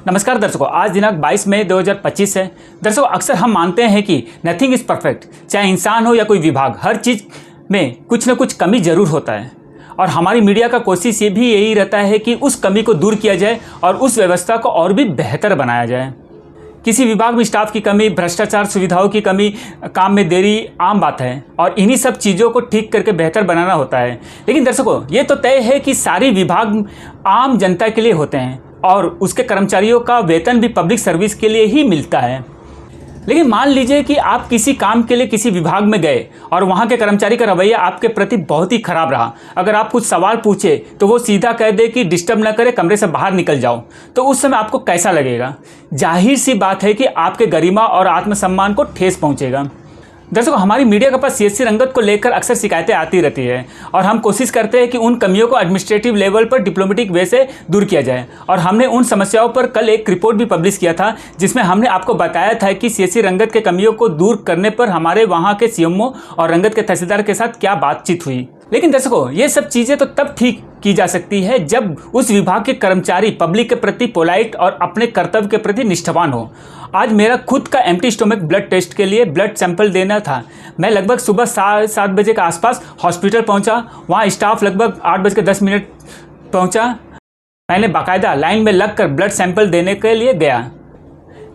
नमस्कार दर्शकों, आज दिनांक 22 मई 2025 है। दर्शकों, अक्सर हम मानते हैं कि नथिंग इज़ परफेक्ट। चाहे इंसान हो या कोई विभाग, हर चीज़ में कुछ न कुछ कमी ज़रूर होता है। और हमारी मीडिया का कोशिश ये भी यही रहता है कि उस कमी को दूर किया जाए और उस व्यवस्था को और भी बेहतर बनाया जाए। किसी विभाग में स्टाफ की कमी, भ्रष्टाचार, सुविधाओं की कमी, काम में देरी आम बात है और इन्हीं सब चीज़ों को ठीक करके बेहतर बनाना होता है। लेकिन दर्शकों, ये तो तय है कि सारी विभाग आम जनता के लिए होते हैं और उसके कर्मचारियों का वेतन भी पब्लिक सर्विस के लिए ही मिलता है। लेकिन मान लीजिए कि आप किसी काम के लिए किसी विभाग में गए और वहाँ के कर्मचारी का रवैया आपके प्रति बहुत ही खराब रहा। अगर आप कुछ सवाल पूछे तो वो सीधा कह दे कि डिस्टर्ब न करे, कमरे से बाहर निकल जाओ, तो उस समय आपको कैसा लगेगा? जाहिर सी बात है कि आपके गरिमा और आत्मसम्मान को ठेस पहुँचेगा। दर्शकों, हमारी मीडिया के पास सीएससी रंगत को लेकर अक्सर शिकायतें आती रहती है और हम कोशिश करते हैं कि उन कमियों को एडमिनिस्ट्रेटिव लेवल पर डिप्लोमेटिक वे से दूर किया जाए। और हमने उन समस्याओं पर कल एक रिपोर्ट भी पब्लिश किया था, जिसमें हमने आपको बताया था कि सीएससी रंगत के कमियों को दूर करने पर हमारे वहाँ के सीएमओ और रंगत के तहसीलदार के साथ क्या बातचीत हुई। लेकिन दर्शकों, ये सब चीज़ें तो तब ठीक की जा सकती है जब उस विभाग के कर्मचारी पब्लिक के प्रति पोलाइट और अपने कर्तव्य के प्रति निष्ठावान हो। आज मेरा खुद का एम्प्टी स्टोमक ब्लड टेस्ट के लिए ब्लड सैंपल देना था। मैं लगभग सुबह 7 बजे के आसपास हॉस्पिटल पहुंचा। वहां स्टाफ लगभग 8:10 पहुंचा। मैंने बाकायदा लाइन में लगकर ब्लड सैंपल देने के लिए गया।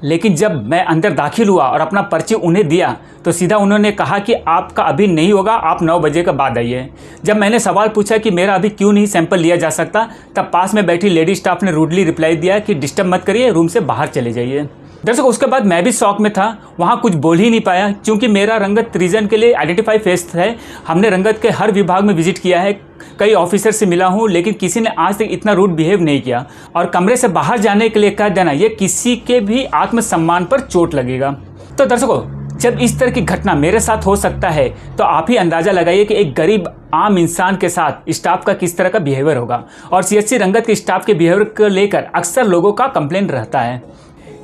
लेकिन जब मैं अंदर दाखिल हुआ और अपना पर्ची उन्हें दिया तो सीधा उन्होंने कहा कि आपका अभी नहीं होगा, आप 9 बजे के बाद आइए। जब मैंने सवाल पूछा कि मेरा अभी क्यों नहीं सैंपल लिया जा सकता, तब पास में बैठी लेडी स्टाफ ने रूडली रिप्लाई दिया कि डिस्टर्ब मत करिए, रूम से बाहर चले जाइए। दर्शकों, उसके बाद मैं भी शौक में था। वहाँ कुछ बोल ही नहीं पाया क्योंकि मेरा रंगत रीजन के लिए आइडेंटिफाई फेस है। हमने रंगत के हर विभाग में विजिट किया है, कई ऑफिसर से मिला हूँ, लेकिन किसी ने आज तक इतना रूड बिहेव नहीं किया। और कमरे से बाहर जाने के लिए कह देना, ये किसी के भी आत्मसम्मान पर चोट लगेगा। तो दर्शकों, जब इस तरह की घटना मेरे साथ हो सकता है तो आप ही अंदाज़ा लगाइए कि एक गरीब आम इंसान के साथ स्टाफ का किस तरह का बिहेवियर होगा। और सीएससी रंगत के स्टाफ के बिहेवियर को लेकर अक्सर लोगों का कंप्लेन रहता है।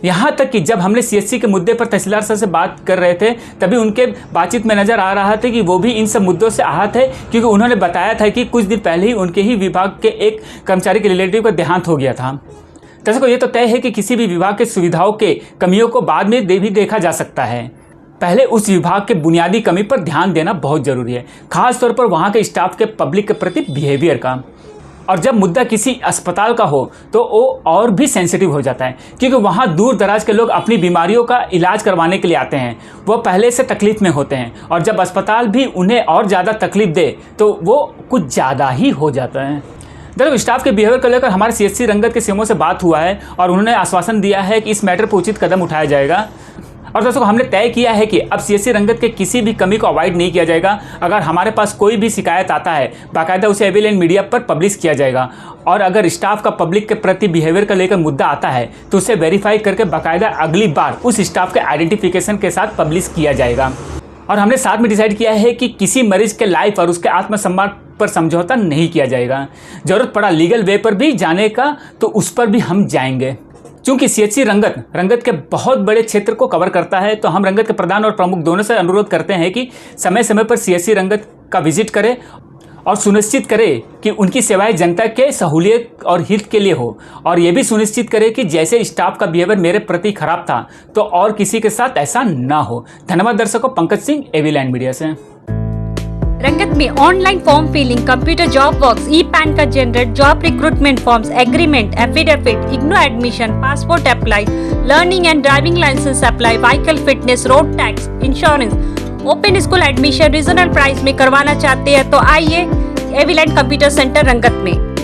यहाँ तक कि जब हमने सीएससी के मुद्दे पर तहसीलदार सर से बात कर रहे थे, तभी उनके बातचीत में नज़र आ रहा था कि वो भी इन सब मुद्दों से आहत है, क्योंकि उन्होंने बताया था कि कुछ दिन पहले ही उनके ही विभाग के एक कर्मचारी के रिलेटिव का देहांत हो गया था। दर्शकों, ये तो तय है कि किसी भी विभाग के सुविधाओं के कमियों को बाद में भी देखा जा सकता है। पहले उस विभाग के बुनियादी कमी पर ध्यान देना बहुत ज़रूरी है, खास तौर पर वहाँ के स्टाफ के पब्लिक के प्रति बिहेवियर का। और जब मुद्दा किसी अस्पताल का हो तो वो और भी सेंसिटिव हो जाता है, क्योंकि वहाँ दूर दराज के लोग अपनी बीमारियों का इलाज करवाने के लिए आते हैं। वो पहले से तकलीफ़ में होते हैं और जब अस्पताल भी उन्हें और ज़्यादा तकलीफ दे तो वो कुछ ज़्यादा ही हो जाता है। दरअसल स्टाफ के बिहेवियर को लेकर हमारे सीएससी रंगत के सीएमओ से बात हुआ है और उन्होंने आश्वासन दिया है कि इस मैटर पर उचित कदम उठाया जाएगा। और दोस्तों, हमने तय किया है कि अब सीएससी रंगत के किसी भी कमी को अवॉइड नहीं किया जाएगा। अगर हमारे पास कोई भी शिकायत आता है, बाकायदा उसे एविडेंट मीडिया पर पब्लिश किया जाएगा। और अगर स्टाफ का पब्लिक के प्रति बिहेवियर को लेकर मुद्दा आता है तो उसे वेरीफाई करके बाकायदा अगली बार उस स्टाफ के आइडेंटिफिकेशन के साथ पब्लिश किया जाएगा। और हमने साथ में डिसाइड किया है कि किसी मरीज के लाइफ और उसके आत्मसम्मान पर समझौता नहीं किया जाएगा। जरूरत पड़ा लीगल वे पर भी जाने का तो उस पर भी हम जाएंगे। चूंकि सीएससी रंगत के बहुत बड़े क्षेत्र को कवर करता है, तो हम रंगत के प्रधान और प्रमुख दोनों से अनुरोध करते हैं कि समय समय पर सीएससी रंगत का विजिट करें और सुनिश्चित करें कि उनकी सेवाएं जनता के सहूलियत और हित के लिए हो। और ये भी सुनिश्चित करें कि जैसे स्टाफ का बिहेवियर मेरे प्रति खराब था तो और किसी के साथ ऐसा ना हो। धन्यवाद दर्शकों। Pankaj Singh, AV land media से। रंगत में online form filling, computer job works, e PAN card generate, job recruitment forms, agreement, affidavit, IGNOU admission, passport apply, learning and driving licence apply, vehicle fitness, road tax, insurance, open school admission regional price में करवाना चाहते हैं तो आइए एविलैंड computer centre रंगत में।